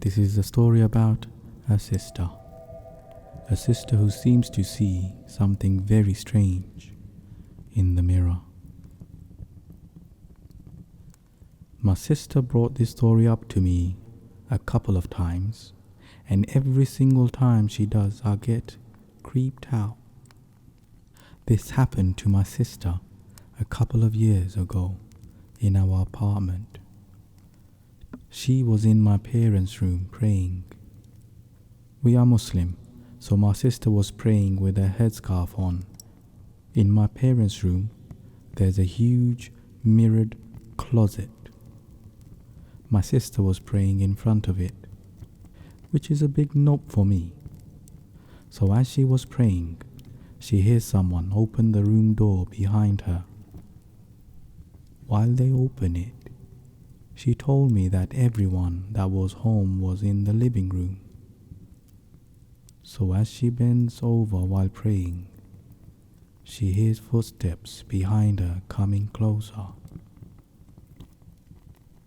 This is a story about a sister who seems to see something very strange in the mirror. My sister brought this story up to me a couple of times, and every single time she does, I get creeped out. This happened to my sister a couple of years ago in our apartment. She was in my parents' room praying. We are Muslim, so my sister was praying with a headscarf on. In my parents' room, there's a huge mirrored closet. My sister was praying in front of it, which is a big nope for me. So as she was praying, she hears someone open the room door behind her. While they open it, she told me that everyone that was home was in the living room. So as she bends over while praying, she hears footsteps behind her coming closer.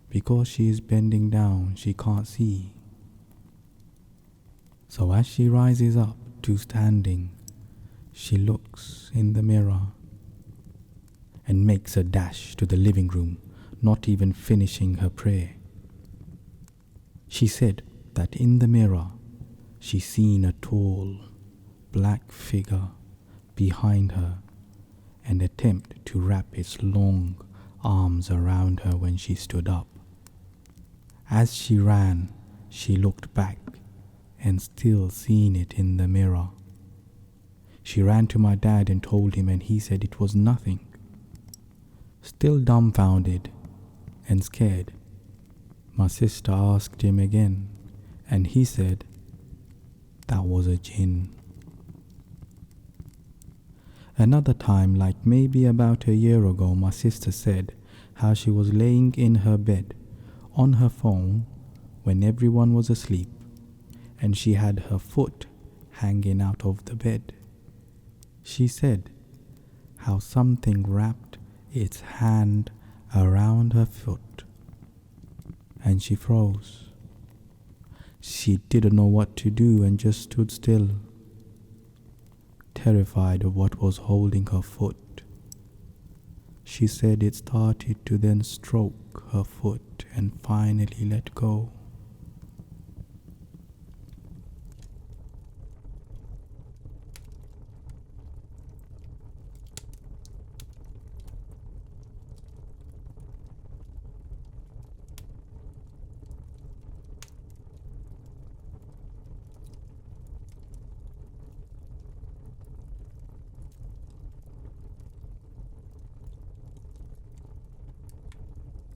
Because she is bending down, she can't see. So as she rises up to standing, she looks in the mirror and makes a dash to the living room, not even finishing her prayer. She said that in the mirror, she seen a tall, black figure behind her and attempt to wrap its long arms around her when she stood up. As she ran, she looked back and still seen it in the mirror. She ran to my dad and told him, and he said it was nothing. Still dumbfounded and scared, my sister asked him again, and he said that was a jinn. Another time, like maybe about a year ago, my sister said how she was laying in her bed on her phone when everyone was asleep, and she had her foot hanging out of the bed. She said how something wrapped its hand around her foot, and she froze. She didn't know what to do and just stood still, terrified of what was holding her foot. She said it started to then stroke her foot and finally let go.